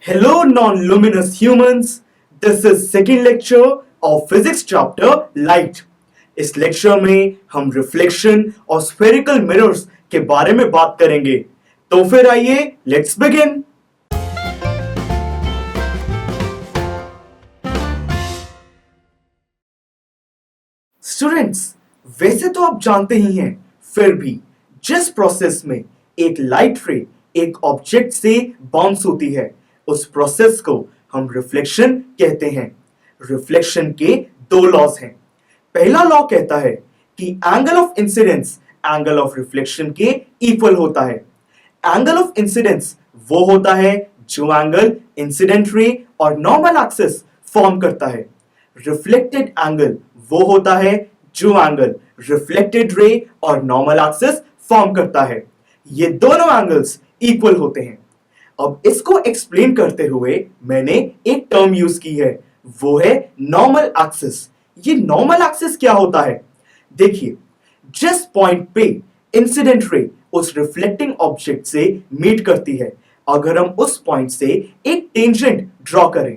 Hello non-luminous humans. This is second lecture of physics chapter light. इस lecture में हम reflection और spherical mirrors के बारे में बात करेंगे। तो फिर आइए लेट्स बिगिन। स्टूडेंट्स, वैसे तो आप जानते ही हैं, फिर भी जिस प्रोसेस में एक लाइट रे एक ऑब्जेक्ट से बाउंस होती है उस प्रोसेस को हम रिफ्लेक्शन कहते हैं। रिफ्लेक्शन के दो लॉज हैं। पहला लॉ कहता है कि angle of incidence angle of reflection के इक्वल होता है। एंगल ऑफ इंसिडेंस वो होता है जो एंगल इंसिडेंट रे और नॉर्मल एक्सिस फॉर्म करता है। रिफ्लेक्टेड एंगल वो होता है जो एंगल रिफ्लेक्टेड रे और नॉर्मल एक्सिस फॉर्म करता है। ये दोनों एंगल्स इक्वल होते हैं। अब इसको एक्सप्लेन करते हुए मैंने एक टर्म यूज की है, वो है नॉर्मल एक्सिस। ये नॉर्मल एक्सिस क्या होता है? देखिए, जिस पॉइंट पे इंसिडेंट रे उस रिफ्लेक्टिंग ऑब्जेक्ट से मीट करती है, अगर हम उस पॉइंट से एक टेंजेंट ड्रॉ करें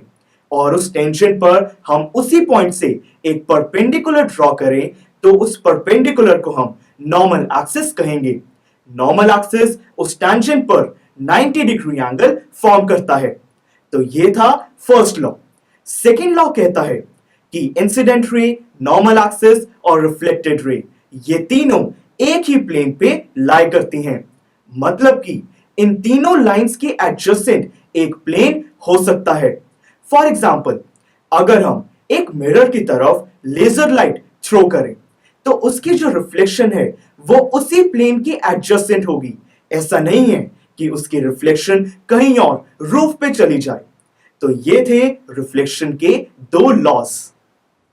और उस टेंजेंट पर हम उसी पॉइंट से एक परपेंडिकुलर ड्रॉ करें तो उस परपेंडिकुलर को हम नॉर्मल एक्सिस कहेंगे। नॉर्मल एक्सिस उस टेंजेंट पर 90 डिग्री एंगल फॉर्म करता है। तो ये था फर्स्ट लॉ। सेकेंड लॉ कहता है कि इंसिडेंट रे, नॉर्मल एक्सिस और रिफ्लेक्टेड रे ये तीनों एक ही प्लेन पे लाई करती हैं। मतलब कि इन तीनों लाइंस के एडजेसेंट एक प्लेन हो सकता है। फॉर एग्जाम्पल, अगर हम एक मिरर की तरफ लेजर लाइट थ्रो करें तो उसकी जो रिफ्लेक्शन है वो उसी प्लेन की एडजेसेंट होगी। ऐसा नहीं है कि उसकी रिफ्लेक्शन कहीं और रूफ पे चली जाए। तो ये थे रिफ्लेक्शन के दो लॉस।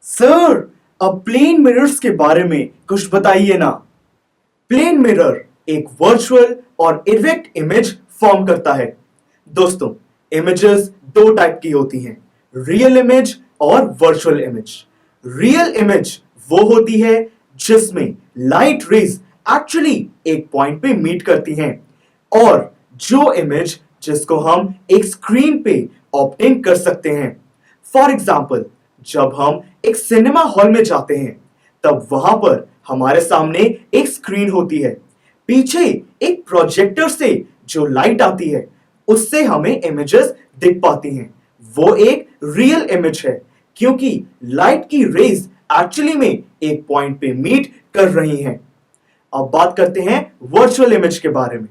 सर, अब प्लेन मिरर्स के बारे में कुछ बताइए ना। प्लेन मिरर एक वर्चुअल और इरेक्ट इमेज फॉर्म करता है। दोस्तों, इमेजेस दो टाइप की होती हैं, रियल इमेज और वर्चुअल इमेज। रियल इमेज वो होती है जिसमें लाइट रेज एक्चुअली एक पॉइंट पे मीट करती हैं, और जो इमेज जिसको हम एक स्क्रीन पे ऑब्टेन कर सकते हैं। फॉर एग्जाम्पल, जब हम एक सिनेमा हॉल में जाते हैं तब वहां पर हमारे सामने एक स्क्रीन होती है, पीछे एक प्रोजेक्टर से जो लाइट आती है उससे हमें इमेजेस दिख पाती हैं। वो एक रियल इमेज है क्योंकि लाइट की रेज एक्चुअली में एक पॉइंट पे मीट कर रही हैं। अब बात करते हैं वर्चुअल इमेज के बारे में।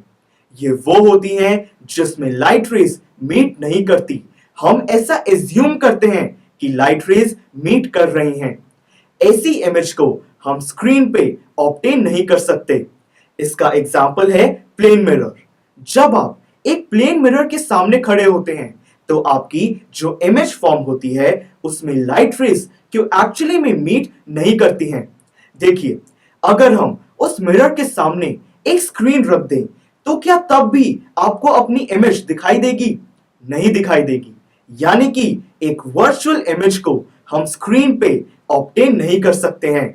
ये वो होती हैं जिसमें लाइट रेज मीट नहीं करती। हम ऐसा एज्यूम करते हैं कि लाइट रेज मीट कर रही हैं। ऐसी इमेज को हम स्क्रीन पे ऑब्टेन नहीं कर सकते। इसका एग्जाम्पल है प्लेन मिरर। जब आप एक प्लेन मिरर के सामने खड़े होते हैं तो आपकी जो इमेज फॉर्म होती है उसमें लाइट रेज क्यों एक्चुअली में मीट नहीं करती हैं। देखिए, अगर हम उस मिरर के सामने एक स्क्रीन रख दें तो क्या तब भी आपको अपनी इमेज दिखाई देगी? नहीं दिखाई देगी। यानी कि एक वर्चुअल इमेज को हम स्क्रीन पे ऑब्टेन नहीं कर सकते हैं।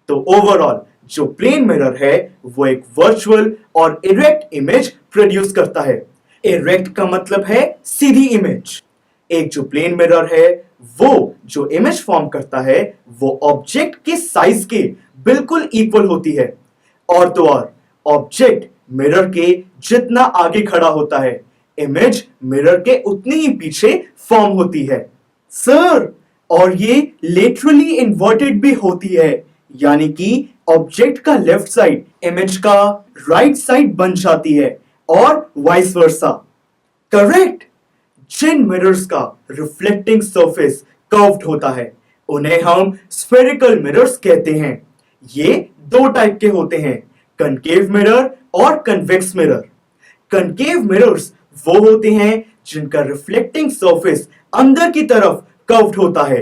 तो ओवरऑल जो प्लेन मिरर है वो एक वर्चुअल और इरेक्ट इमेज प्रोड्यूस करता है। इरेक्ट का मतलब है सीधी इमेज। एक जो प्लेन मिरर है वो जो इमेज फॉर्म करता है वो ऑब्जेक्ट के साइज के बिल्कुल इक्वल होती है। और तो और ऑब्जेक्ट मिरर के जितना आगे खड़ा होता है, इमेज मिरर के उतनी ही पीछे फॉर्म होती है। सर, और ये लेटरली इन्वर्टेड भी होती है, यानी कि ऑब्जेक्ट का लेफ्ट साइड इमेज का राइट साइड बन जाती है और वाइस वर्सा। करेक्ट। जिन मिरर्स का रिफ्लेक्टिंग सरफेस कर्व्ड होता है उन्हें हम स्फेरिकल मिरर्स कहते हैं। ये दो टाइप के होते हैं, कनकेव मिरर और कन्वेक्स मिरर। कनकेव मिरर्स वो होते हैं जिनका रिफ्लेक्टिंग सरफेस अंदर की तरफ कर्व्ड होता है।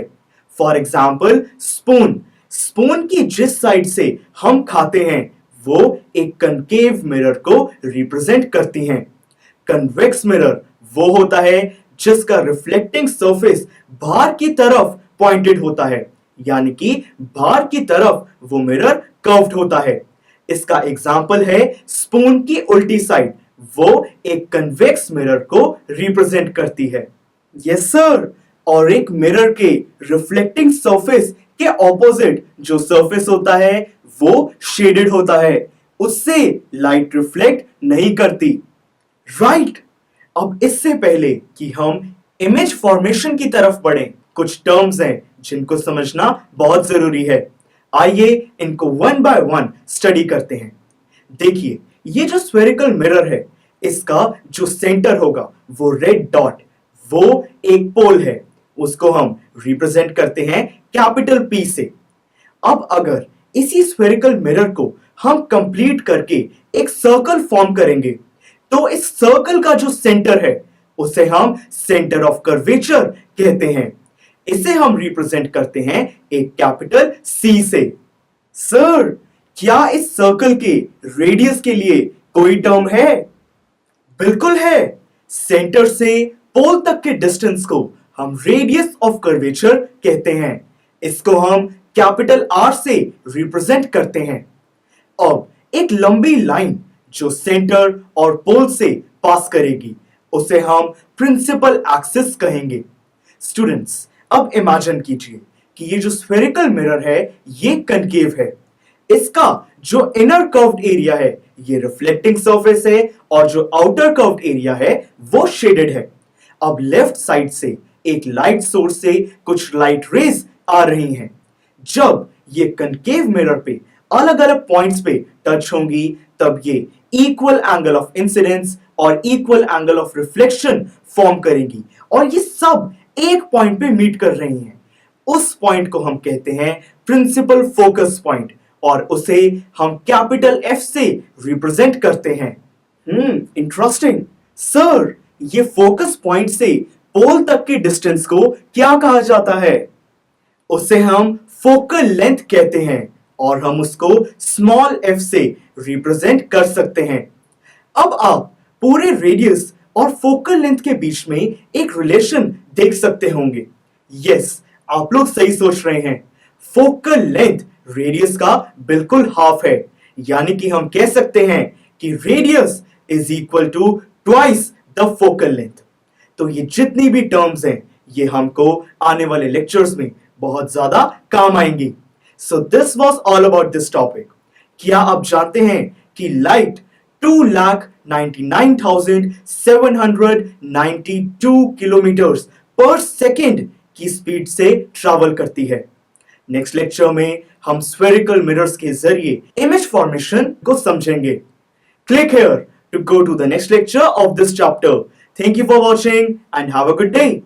For example, spoon. स्पून की जिस साइड से हम खाते हैं वो एक कनकेव मिरर को रिप्रेजेंट करती हैं। कन्वेक्स मिरर वो होता है जिसका रिफ्लेक्टिंग सरफेस बाहर की तरफ पॉइंटेड होता है, यानी कि बाहर की तरफ वो मिरर कर्व्ड होता है। इसका एग्जाम्पल है स्पून की उल्टी साइड वो एक कन्वेक्स मिरर को रिप्रेजेंट करती है। Yes sir. और एक मिरर के रिफ्लेक्टिंग सरफेस के ऑपोजिट जो सरफेस होता है वो शेडेड होता है, उससे लाइट रिफ्लेक्ट नहीं करती। राइट। अब इससे पहले कि हम इमेज फॉर्मेशन की तरफ बढ़ें, कुछ टर्म्स हैं जिनको समझना बहुत जरूरी है। आइए इनको वन बाय वन स्टडी करते हैं। देखिए, ये जो स्फेरिकल मिरर है, इसका जो सेंटर होगा वो रेड डॉट, वो एक पोल है, उसको हम रिप्रेजेंट करते हैं कैपिटल पी से। अब अगर इसी स्फेरिकल मिरर को हम कंप्लीट करके एक सर्कल फॉर्म करेंगे, तो इस सर्कल का जो सेंटर है उसे हम सेंटर ऑफ कर्वेचर कहते हैं। इसे हम रिप्रेजेंट करते हैं एक कैपिटल सी से। सर, क्या इस सर्कल के रेडियस के लिए कोई टर्म है? बिल्कुल है। सेंटर से पोल तक के डिस्टेंस को हम रेडियस ऑफ कर्वेचर कहते हैं। इसको हम कैपिटल आर से रिप्रेजेंट करते हैं। अब एक लंबी लाइन जो सेंटर और पोल से पास करेगी, उसे हम प्रिंसिपल एक्सिस कहेंगे। स्टूडेंट्स, अब इमेजिन कीजिए कि ये जो स्फेरिकल मिरर है ये कनकेव है। इसका जो इनर कर्व्ड एरिया है ये रिफ्लेक्टिंग सरफेस है, और जो आउटर कर्व्ड एरिया है वो शेडेड है। अब लेफ्ट साइड से एक लाइट सोर्स से कुछ लाइट रेज आ रही हैं। जब ये कनकेव मिरर पे अलग अलग पॉइंट्स पे टच होंगी, तब ये इक्वल एंगल ऑफ इंसिडेंस और equal angle of reflection form करेंगी, और ये सब एक पॉइंट पे मीट कर रही हैं। उस पॉइंट को हम कहते हैं प्रिंसिपल फोकस पॉइंट, और उसे हम कैपिटल एफ से रिप्रेजेंट करते हैं। इंटरेस्टिंग। सर, ये फोकस पॉइंट से पोल तक के डिस्टेंस को क्या कहा जाता है? उसे हम फोकल लेंथ कहते हैं, और हम उसको स्मॉल एफ से रिप्रेजेंट कर सकते हैं। अब आप पूरे रेडियस और फोकल लेंथ के बीच में एक रिलेशन देख सकते होंगे। यस, आप लोग सही सोच रहे हैं। फोकल लेंथ रेडियस का बिल्कुल हाफ है, यानी कि हम कह सकते हैं कि radius is equal to twice the focal length. तो ये जितनी भी टर्म्स हैं ये हमको आने वाले लेक्चर्स में बहुत ज्यादा काम आएंगी। So this was all about this topic. क्या आप जानते हैं कि लाइट 2,99,792 किलोमीटर्स पर सेकेंड की स्पीड से ट्रैवल करती है। नेक्स्ट लेक्चर में हम स्फेरिकल मिरर्स के जरिए इमेज फॉर्मेशन को समझेंगे। Click here to go to the next lecture of this chapter. Thank you for watching and have a good day.